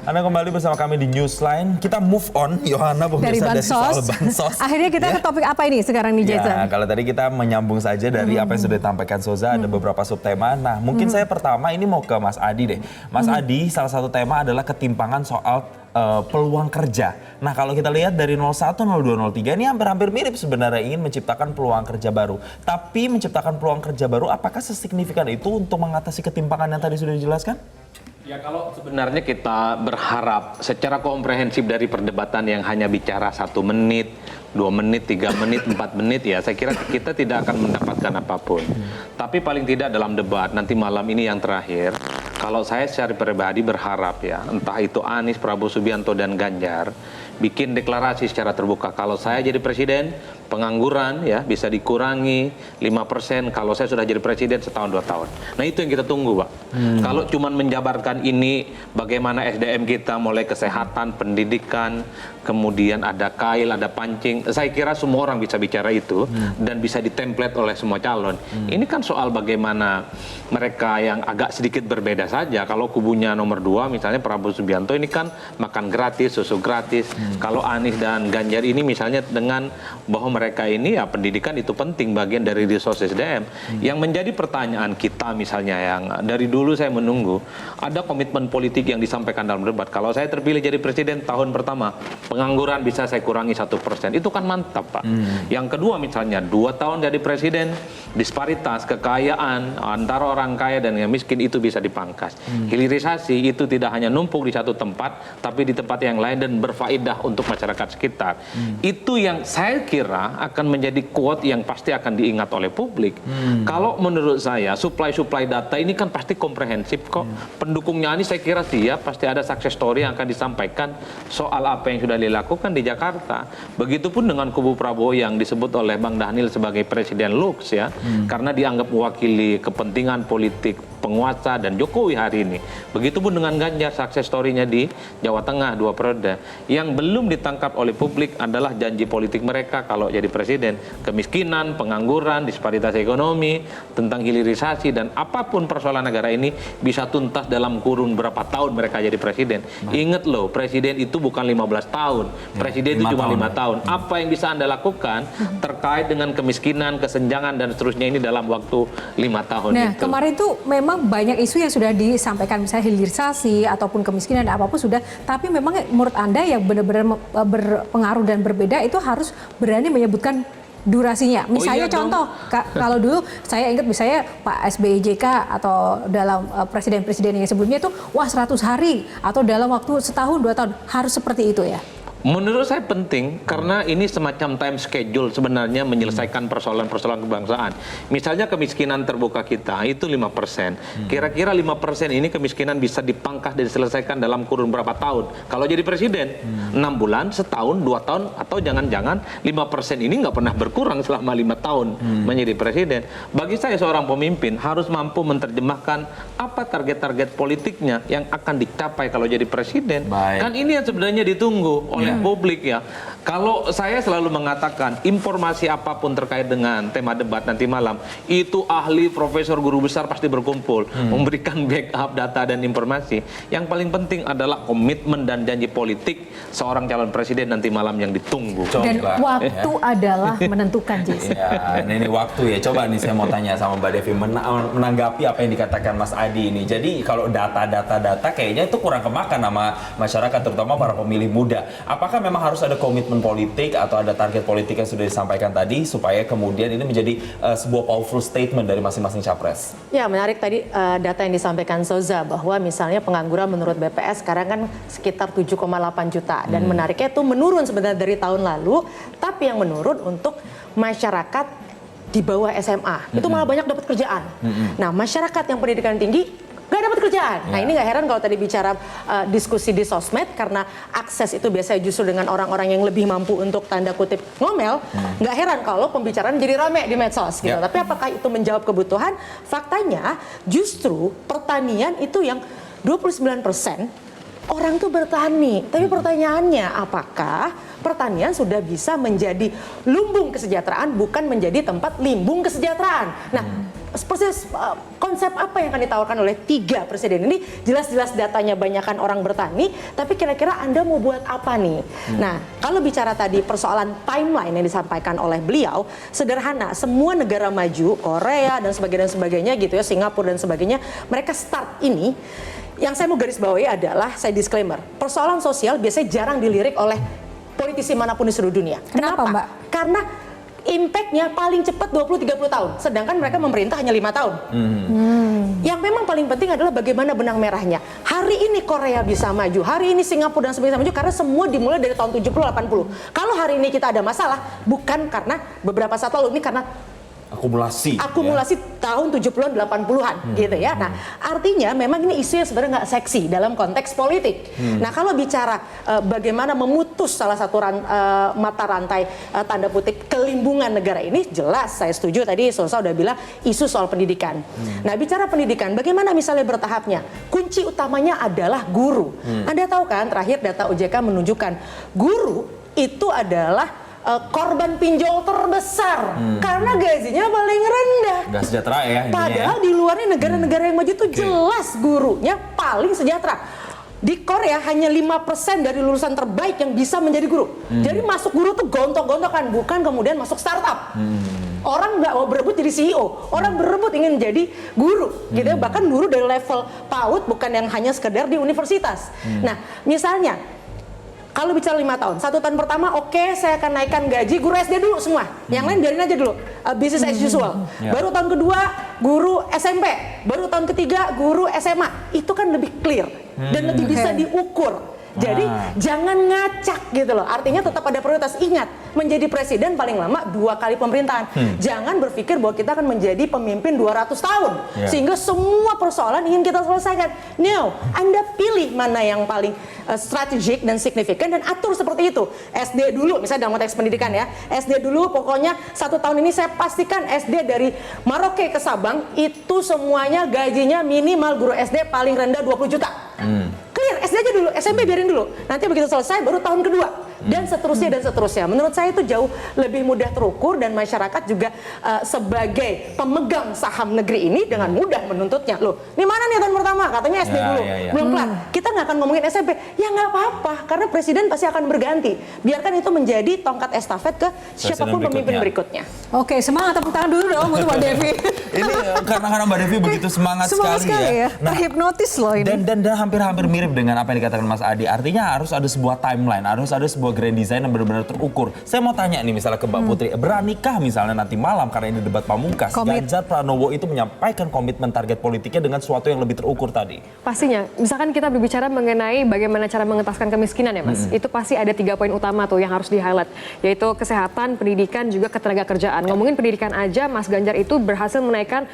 Anda kembali bersama kami di Newsline. Kita move on, Yohana, dari bansos. Akhirnya kita ke topik apa ini sekarang nih, Jason? Ya, kalau tadi kita menyambung saja dari apa yang sudah ditampaikan Soza, ada beberapa subtema. Nah, mungkin saya pertama ini mau ke Mas Adi deh. Mas Adi, salah satu tema adalah ketimpangan soal peluang kerja. Nah, kalau kita lihat dari 01, 02, 03 ini hampir-hampir mirip sebenarnya, ingin menciptakan peluang kerja baru. Tapi menciptakan peluang kerja baru, apakah sesignifikan itu untuk mengatasi ketimpangan yang tadi sudah dijelaskan? Ya, kalau sebenarnya kita berharap secara komprehensif dari perdebatan yang hanya bicara 1 menit, 2 menit, 3 menit, 4 menit, ya saya kira kita tidak akan mendapatkan apapun. Tapi paling tidak dalam debat nanti malam ini yang terakhir, kalau saya secara pribadi berharap ya, entah itu Anies, Prabowo Subianto dan Ganjar bikin deklarasi secara terbuka. Kalau saya jadi presiden, pengangguran ya bisa dikurangi 5% kalau saya sudah jadi presiden setahun 2 tahun. Nah, itu yang kita tunggu, Pak. Kalau cuman menjabarkan ini, bagaimana SDM kita mulai kesehatan, pendidikan, kemudian ada kail, ada pancing, saya kira semua orang bisa bicara itu dan bisa ditemplate oleh semua calon. Ini kan soal bagaimana mereka yang agak sedikit berbeda saja. Kalau kubunya nomor 2 misalnya Prabowo Subianto ini kan makan gratis, susu gratis. Kalau Anies dan Ganjar ini misalnya dengan bahwa mereka ini ya pendidikan itu penting, bagian dari resource SDM. Yang menjadi pertanyaan kita misalnya yang dari dulu saya menunggu, ada komitmen politik yang disampaikan dalam debat. Kalau saya terpilih jadi presiden tahun pertama, pengangguran bisa saya kurangi 1%. Itu kan mantap, Pak. Yang kedua misalnya 2 tahun jadi presiden, disparitas kekayaan antara orang kaya dan yang miskin itu bisa dipangkas. Hilirisasi itu tidak hanya numpuk di satu tempat, tapi di tempat yang lain dan berfaedah untuk masyarakat sekitar. Itu yang saya kira akan menjadi quote yang pasti akan diingat oleh publik. Kalau menurut saya supply data ini kan pasti komprehensif kok. Pendukungnya ini saya kira siap, pasti ada success story yang akan disampaikan soal apa yang sudah dilakukan di Jakarta. Begitupun dengan kubu Prabowo yang disebut oleh Bang Dhanil sebagai presiden lux ya, karena dianggap mewakili kepentingan politik penguasa dan Jokowi hari ini. Begitupun dengan Ganjar, success story-nya di Jawa Tengah 2 periode. Yang belum ditangkap oleh publik adalah janji politik mereka kalau jadi presiden. Kemiskinan, pengangguran, disparitas ekonomi, tentang hilirisasi, dan apapun persoalan negara ini bisa tuntas dalam kurun berapa tahun mereka jadi presiden. Ingat loh, presiden itu bukan 15 tahun. Presiden itu cuma 5 tahun. Apa yang bisa Anda lakukan terkait dengan kemiskinan, kesenjangan, dan seterusnya ini dalam waktu 5 tahun Nah, itu. kemarin tuh memang banyak isu yang sudah disampaikan, misalnya hilirisasi ataupun kemiskinan apapun sudah, tapi memang menurut Anda yang benar-benar berpengaruh dan berbeda itu harus berani menyebutkan durasinya. Misalnya contoh, kalau dulu saya ingat misalnya Pak SBY JK atau dalam presiden-presiden yang sebelumnya itu 100 hari atau dalam waktu setahun 2 tahun harus seperti itu ya. Menurut saya penting karena ini semacam time schedule sebenarnya menyelesaikan persoalan-persoalan kebangsaan. Misalnya kemiskinan terbuka kita itu 5%. Kira-kira 5% ini kemiskinan bisa dipangkas dan diselesaikan dalam kurun berapa tahun? Kalau jadi presiden, 6 bulan, setahun, 2 tahun, atau jangan-jangan 5% ini nggak pernah berkurang selama 5 tahun menjadi presiden. Bagi saya seorang pemimpin harus mampu menerjemahkan apa target-target politiknya yang akan dicapai kalau jadi presiden. Kan ini yang sebenarnya ditunggu oleh publik ya. Kalau saya selalu mengatakan informasi apapun terkait dengan tema debat nanti malam, itu ahli, profesor, guru besar pasti berkumpul memberikan backup data dan informasi. Yang paling penting adalah komitmen dan janji politik seorang calon presiden nanti malam yang ditunggu. Dan waktu adalah menentukan, Jason. Ya, ini waktu ya. Coba nih saya mau tanya sama Mbak Devi menanggapi apa yang dikatakan Mas Adi ini. Jadi kalau data kayaknya itu kurang kemakan sama masyarakat, terutama para pemilih muda. Apakah memang harus ada komitmen politik atau ada target politik yang sudah disampaikan tadi supaya kemudian ini menjadi sebuah powerful statement dari masing-masing capres? Ya, menarik tadi data yang disampaikan Soza bahwa misalnya pengangguran menurut BPS sekarang kan sekitar 7,8 juta dan menariknya itu menurun sebenarnya dari tahun lalu, tapi yang menurun untuk masyarakat di bawah SMA itu malah banyak dapat kerjaan. Nah, masyarakat yang pendidikan tinggi nggak dapat kerjaan. Nah, ini nggak heran kalau tadi bicara diskusi di sosmed karena akses itu biasanya justru dengan orang-orang yang lebih mampu untuk tanda kutip ngomel. Nggak heran kalau pembicaraan jadi rame di medsos gitu. Tapi apakah itu menjawab kebutuhan? Faktanya justru pertanian itu yang 29% orang tuh bertani. Tapi pertanyaannya apakah pertanian sudah bisa menjadi lumbung kesejahteraan bukan menjadi tempat limbung kesejahteraan? Nah, konsep apa yang akan ditawarkan oleh 3 presiden ini? Jelas-jelas datanya banyakan orang bertani, tapi kira-kira Anda mau buat apa nih? Nah, kalau bicara tadi persoalan timeline yang disampaikan oleh beliau, sederhana, semua negara maju, Korea dan sebagainya gitu ya, Singapura dan sebagainya, mereka start ini. Yang saya mau garis bawahi adalah, saya disclaimer, persoalan sosial biasanya jarang dilirik oleh politisi manapun di seluruh dunia. Kenapa, Mbak? Karena impact-nya paling cepat 20-30 tahun, sedangkan mereka memerintah hanya 5 tahun. Yang memang paling penting adalah bagaimana benang merahnya. Hari ini Korea bisa maju, hari ini Singapura dan sebagainya maju karena semua dimulai dari tahun 70-80. Kalau hari ini kita ada masalah, bukan karena beberapa saat lalu, ini karena akumulasi tahun 70-an 80-an gitu ya. Nah, artinya memang ini isu yang sebenarnya nggak seksi dalam konteks politik. Nah, kalau bicara bagaimana memutus salah satu mata rantai tanda kutip kelimbungan negara ini, jelas saya setuju tadi Sosa udah bilang isu soal pendidikan. Nah, bicara pendidikan, bagaimana misalnya bertahapnya? Kunci utamanya adalah guru. Anda tahu kan terakhir data OJK menunjukkan guru itu adalah korban pinjol terbesar karena gajinya paling rendah. Nggak sejahtera ya. Padahal di luarnya negara-negara yang maju itu jelas gurunya paling sejahtera. Di Korea hanya 5% dari lulusan terbaik yang bisa menjadi guru. Jadi masuk guru tuh gontok-gontokan, bukan kemudian masuk startup. Orang nggak mau berebut jadi CEO, orang berebut ingin jadi guru, gitu ya. Bahkan guru dari level PAUD, bukan yang hanya sekedar di universitas. Nah, misalnya kalau bicara 5 tahun, 1 tahun pertama oke, saya akan naikkan gaji guru SD dulu semua. Yang lain biarin aja dulu, business as usual. Baru tahun kedua guru SMP, baru tahun ketiga guru SMA. Itu kan lebih clear dan lebih bisa diukur. Jadi jangan ngacak gitu loh. Artinya tetap ada prioritas. Ingat, menjadi presiden paling lama 2 kali pemerintahan. Jangan berpikir bahwa kita akan menjadi pemimpin 200 tahun. Sehingga semua persoalan ingin kita selesaikan. No, Anda pilih mana yang paling strategik dan signifikan dan atur seperti itu. SD dulu, misalnya dalam konteks pendidikan ya. SD dulu pokoknya 1 tahun ini saya pastikan SD dari Maroke ke Sabang itu semuanya gajinya minimal guru SD paling rendah 20 juta. Clear, SD aja dulu, SMP biarin dulu. Nanti begitu selesai baru tahun kedua. Dan seterusnya dan seterusnya. Menurut saya itu jauh lebih mudah terukur dan masyarakat juga sebagai pemegang saham negeri ini dengan mudah menuntutnya. Loh, ini mana nih tahun pertama? Katanya SD dulu. Belum kelar. Kita nggak akan ngomongin SMP. Ya nggak apa-apa, karena presiden pasti akan berganti. Biarkan itu menjadi tongkat estafet ke siapapun pemimpin berikutnya. Oke, semangat, tepuk tangan dulu dong untuk Mbak Devi. Ini karena Mbak Devi begitu semangat sekali ya. Nah, terhipnotis loh ini. Dan hampir-hampir mirip dengan apa yang dikatakan Mas Adi. Artinya harus ada sebuah timeline, harus ada sebuah grand design yang benar-benar terukur. Saya mau tanya nih misalnya ke Mbak Putri, beranikah misalnya nanti malam karena ini debat pamungkas, Ganjar Pranowo itu menyampaikan komitmen target politiknya dengan sesuatu yang lebih terukur tadi? Pastinya, misalkan kita berbicara mengenai bagaimana cara mengentaskan kemiskinan ya Mas, itu pasti ada 3 poin utama tuh yang harus di-highlight, yaitu kesehatan, pendidikan, juga ketenagakerjaan. Ngomongin pendidikan aja, Mas Ganjar itu berhasil menaikkan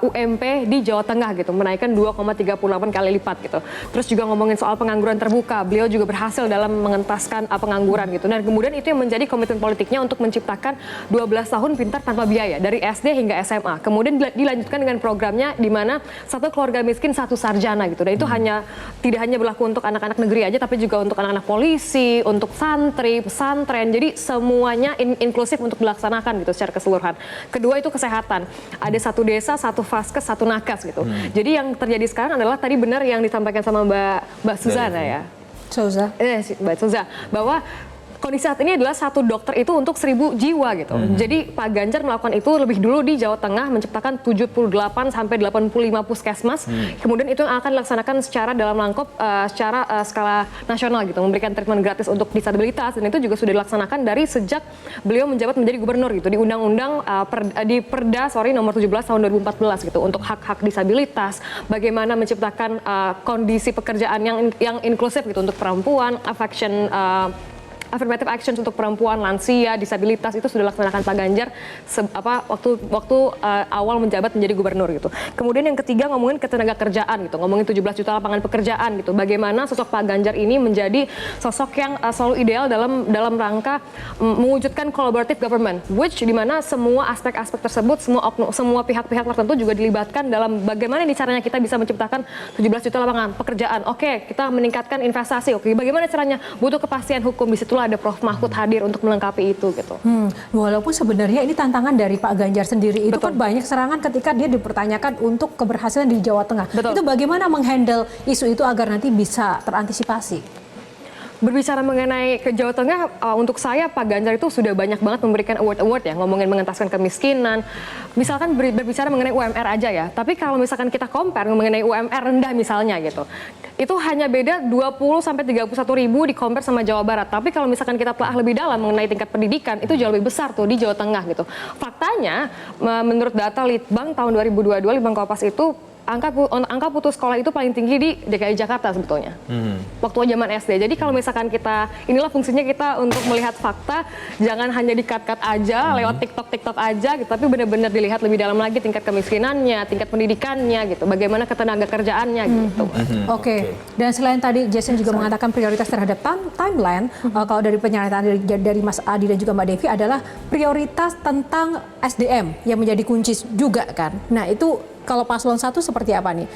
UMP di Jawa Tengah gitu, menaikkan 2,38 kali lipat gitu. Terus juga ngomongin soal pengangguran terbuka, beliau juga berhasil dalam mengentaskan pengangguran gitu. Dan kemudian itu yang menjadi komitmen politiknya untuk menciptakan 12 tahun pintar tanpa biaya dari SD hingga SMA. Kemudian dilanjutkan dengan programnya di mana 1 keluarga miskin 1 sarjana gitu. Dan itu tidak hanya berlaku untuk anak-anak negeri aja, tapi juga untuk anak-anak polisi, untuk santri, pesantren. Jadi semuanya inklusif untuk dilaksanakan gitu secara keseluruhan. Kedua itu kesehatan. Ada 1 desa, 1 vaskes, 1 nakes gitu. Jadi yang terjadi sekarang adalah tadi benar yang disampaikan sama Mbak Suzana ya. Mbak Souza, bahwa kondisi saat ini adalah 1 dokter itu untuk 1000 jiwa gitu. Jadi Pak Ganjar melakukan itu lebih dulu di Jawa Tengah, menciptakan 78 sampai 85 puskesmas. Kemudian itu yang akan dilaksanakan secara dalam lengkap, secara skala nasional gitu, memberikan treatment gratis untuk disabilitas, dan itu juga sudah dilaksanakan dari sejak beliau menjabat menjadi gubernur gitu, di undang-undang di Perda nomor 17 tahun 2014 gitu, untuk hak-hak disabilitas, bagaimana menciptakan kondisi pekerjaan yang inklusif gitu untuk perempuan, affirmative action untuk perempuan, lansia, disabilitas, itu sudah dilaksanakan Pak Ganjar waktu awal menjabat menjadi gubernur gitu. Kemudian yang ketiga ngomongin ketenagakerjaan gitu, ngomongin 17 juta lapangan pekerjaan gitu. Bagaimana sosok Pak Ganjar ini menjadi sosok yang selalu ideal dalam rangka mewujudkan collaborative government, which di mana semua aspek-aspek tersebut, semua pihak-pihak tertentu juga dilibatkan dalam bagaimana ini caranya kita bisa menciptakan 17 juta lapangan pekerjaan. Oke, kita meningkatkan investasi. Oke, bagaimana caranya? Butuh kepastian hukum, di situlah perlulah ada Prof. Mahfud hadir untuk melengkapi itu gitu. Walaupun sebenarnya ini tantangan dari Pak Ganjar sendiri itu Betul. kan banyak serangan ketika dia dipertanyakan untuk keberhasilan di Jawa Tengah. Betul. Itu bagaimana menghandle isu itu agar nanti bisa terantisipasi? Berbicara mengenai ke Jawa Tengah, untuk saya Pak Ganjar itu sudah banyak banget memberikan award-award ya, ngomongin mengentaskan kemiskinan. Misalkan berbicara mengenai UMR aja ya, tapi kalau misalkan kita compare mengenai UMR rendah misalnya gitu, itu hanya beda 20-31 ribu di compare sama Jawa Barat. Tapi kalau misalkan kita telah lebih dalam mengenai tingkat pendidikan, itu jauh lebih besar tuh di Jawa Tengah gitu. Faktanya, menurut data Litbang tahun 2022, Litbang Kompas itu, angka putus sekolah itu paling tinggi di DKI Jakarta sebetulnya. Waktu zaman SD. Jadi kalau misalkan inilah fungsinya kita untuk melihat fakta, jangan hanya di-cut-cut aja, lewat TikTok aja gitu, tapi benar-benar dilihat lebih dalam lagi tingkat kemiskinannya, tingkat pendidikannya gitu, bagaimana ketenaga kerjaannya gitu. Oke. Dan selain tadi Jason juga mengatakan prioritas terhadap timeline, kalau dari pernyataan dari Mas Adi dan juga Mbak Devi adalah prioritas tentang SDM yang menjadi kunci juga kan. Nah itu kalau paslon 1 seperti apa nih?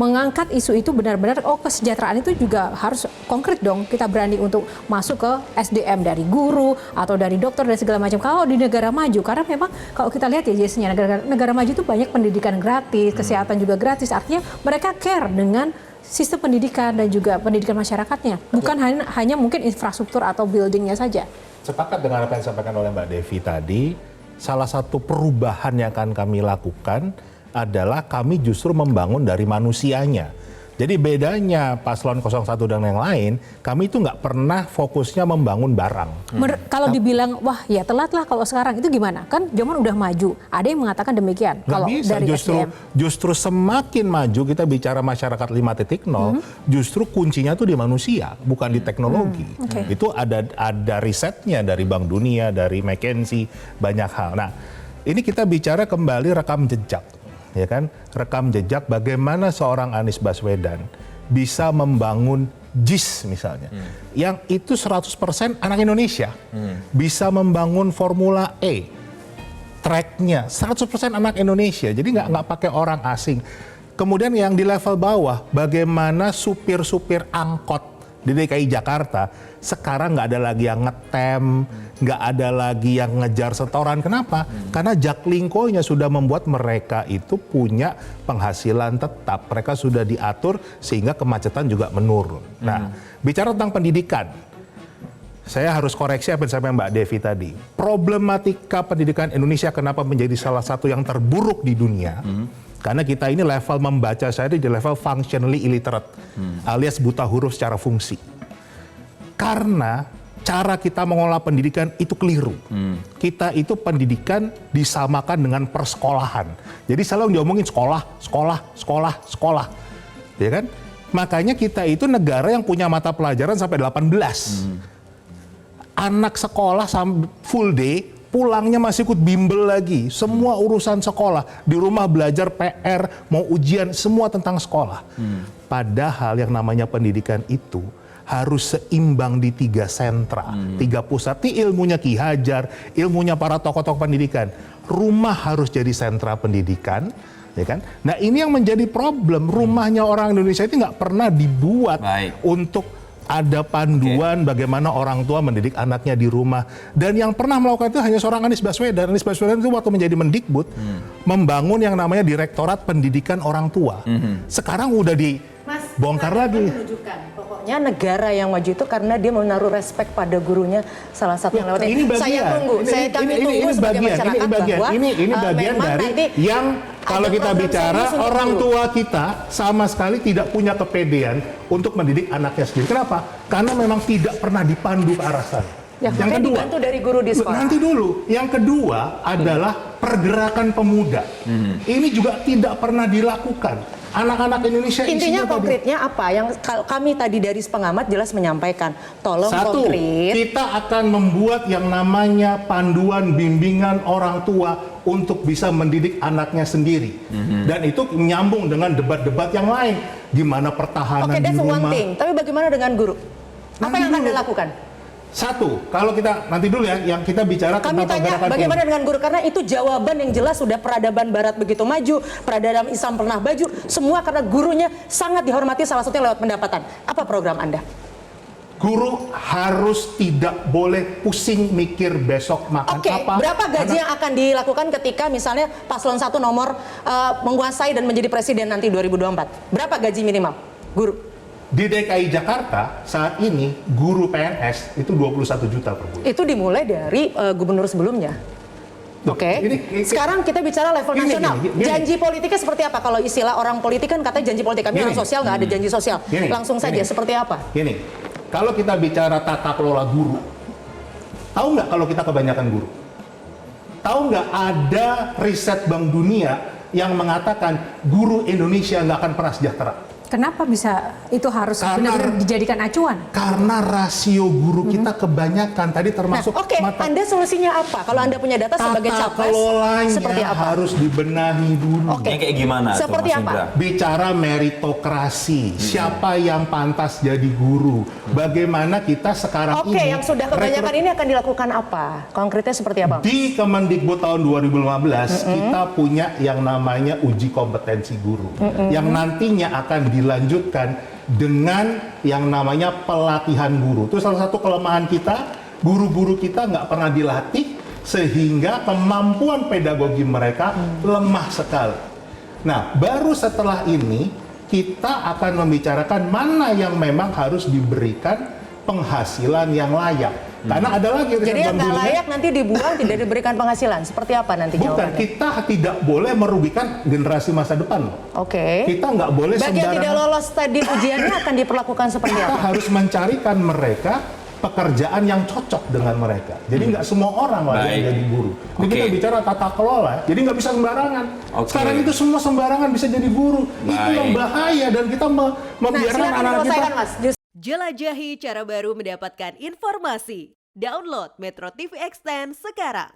Mengangkat isu itu benar-benar, kesejahteraan itu juga harus konkret dong. Kita berani untuk masuk ke SDM dari guru atau dari dokter dan segala macam. Kalau di negara maju, karena memang kalau kita lihat ya Jasonnya, negara maju itu banyak pendidikan gratis, kesehatan juga gratis. Artinya mereka care dengan sistem pendidikan dan juga pendidikan masyarakatnya. Bukan hanya mungkin infrastruktur atau buildingnya saja. Sepakat dengan apa yang disampaikan oleh Mbak Devi tadi, salah satu perubahan yang akan kami lakukan adalah kami justru membangun dari manusianya. Jadi bedanya paslon 01 dan yang lain, kami itu nggak pernah fokusnya membangun barang. Kalau dibilang, wah ya telat lah kalau sekarang, itu gimana? Kan zaman udah maju, ada yang mengatakan demikian. Nggak kalau bisa, dari SDM. justru semakin maju kita bicara masyarakat 5.0, justru kuncinya tuh di manusia, bukan di teknologi. Itu ada risetnya dari Bank Dunia, dari McKinsey, banyak hal. Nah, ini kita bicara kembali rekam jejak. Ya kan, rekam jejak bagaimana seorang Anies Baswedan bisa membangun JIS misalnya, yang itu 100% anak Indonesia, bisa membangun Formula E, tracknya 100% anak Indonesia, jadi nggak pakai orang asing. Kemudian yang di level bawah, bagaimana supir-supir angkot di DKI Jakarta sekarang nggak ada lagi yang ngetem, nggak ada lagi yang ngejar setoran. Kenapa? Karena Jaklingko-nya sudah membuat mereka itu punya penghasilan tetap. Mereka sudah diatur sehingga kemacetan juga menurun. Nah, bicara tentang pendidikan, saya harus koreksi apa yang disampaikan Mbak Devi tadi. Problematika pendidikan Indonesia kenapa menjadi salah satu yang terburuk di dunia? Karena kita ini level membaca saya di level functionally illiterate, alias buta huruf secara fungsi. Karena cara kita mengolah pendidikan itu keliru. Kita itu pendidikan disamakan dengan persekolahan. Jadi selalu diomongin sekolah. Ya kan? Makanya kita itu negara yang punya mata pelajaran sampai 18. Anak sekolah full day, pulangnya masih ikut bimbel lagi. Semua urusan sekolah. Di rumah belajar PR, mau ujian, semua tentang sekolah. Padahal yang namanya pendidikan itu harus seimbang di 3 sentra, 3 pusat. Ini ilmunya Ki Hajar, ilmunya para tokoh-tokoh pendidikan. Rumah harus jadi sentra pendidikan, ya kan? Nah ini yang menjadi problem. Rumahnya orang Indonesia itu nggak pernah dibuat untuk ada panduan bagaimana orang tua mendidik anaknya di rumah. Dan yang pernah melakukan itu hanya seorang Anies Baswedan. Anies Baswedan itu waktu menjadi Mendikbud, membangun yang namanya Direktorat Pendidikan Orang Tua. Sekarang udah dibongkar lagi. Pokoknya negara yang maju itu karena dia menaruh respect pada gurunya, salah satu yang lewat ini bagian. Saya tunggu, kami tunggu sebagai masyarakat bahwa ini bagian dari yang kalau kita bicara orang tua kita sama sekali tidak punya kepedean untuk mendidik anaknya sendiri. Kenapa? Karena memang tidak pernah dipandu ke arah sana. Ya, yang kedua, dibantu dari guru di sekolah. Nanti dulu, yang kedua adalah pergerakan pemuda. Ini juga tidak pernah dilakukan. Anak-anak Indonesia intinya konkretnya apa yang kami tadi dari pengamat jelas menyampaikan. Tolong satu, konkret. Kita akan membuat yang namanya panduan bimbingan orang tua untuk bisa mendidik anaknya sendiri. Dan itu menyambung dengan debat-debat yang lain. Gimana pertahanan di rumah. One thing. Tapi bagaimana dengan guru? Apa yang akan dilakukan? Satu, kalau kita nanti dulu ya, yang kita bicara kami tentang tanya bagaimana dengan guru, karena itu jawaban yang jelas sudah peradaban Barat begitu maju, peradaban Islam pernah maju, semua karena gurunya sangat dihormati, salah satunya lewat pendapatan. Apa program Anda? Guru harus tidak boleh pusing mikir besok makan Oke, apa. berapa gaji yang akan dilakukan ketika misalnya paslon 1 nomor menguasai dan menjadi presiden nanti 2024? Berapa gaji minimal guru? Di DKI Jakarta saat ini guru PNS itu 21 juta per bulan. Itu dimulai dari gubernur sebelumnya. Loh, Oke. Sekarang kita bicara level Gini, nasional. gini. Janji politiknya seperti apa? Kalau istilah orang politik kan katanya janji politik. Kami orang Gini. sosial nggak ada janji sosial. Gini. Langsung saja Gini. seperti apa? Gini, kalau kita bicara tata kelola guru, tahu nggak kalau kita kebanyakan guru? Tahu nggak ada riset Bank Dunia yang mengatakan guru Indonesia nggak akan pernah sejahtera? Kenapa bisa itu harus Karena- benar-benar dijadikan acuan? Karena rasio guru kita kebanyakan tadi termasuk Oke, Anda solusinya apa? Kalau Anda punya data sebagai tata capres, kelolanya seperti apa? harus dibenahi dulu. Oke. Yang kayak gimana tuh, Seperti Mas apa? Indra? Bicara meritokrasi, siapa yang pantas jadi guru? Bagaimana kita sekarang Oke, ini yang sudah kebanyakan ini akan dilakukan apa? Konkretnya seperti apa? di Kemendikbud tahun 2015 kita punya yang namanya uji kompetensi guru yang nantinya akan dilanjutkan dengan yang namanya pelatihan guru. Itu salah satu kelemahan kita, guru-guru kita nggak pernah dilatih sehingga kemampuan pedagogi mereka lemah sekali. Nah, baru setelah ini kita akan membicarakan mana yang memang harus diberikan penghasilan yang layak. Karena ada lagi riset Jadi yang Bank nggak Dunia- layak nanti dibuang, tidak diberikan penghasilan. Seperti apa nanti Bukan, jawabannya? kita tidak boleh merugikan generasi masa depan loh. Oke. Kita nggak boleh Bagi yang tidak sembarangan. lolos tadi ujiannya akan diperlakukan seperti Kita apa? harus mencarikan mereka pekerjaan yang cocok dengan mereka. Jadi nggak semua orang lah yang Baik. jadi guru. Ini Oke. kita bicara tata kelola, jadi nggak bisa sembarangan. Oke. Sekarang itu semua sembarangan bisa jadi guru. Itu Baik. yang bahaya dan kita Nah, membiarkan silakan anak-anak kita. selesaikan, Mas. Jelajahi cara baru mendapatkan informasi. Download Metro TV Extend sekarang.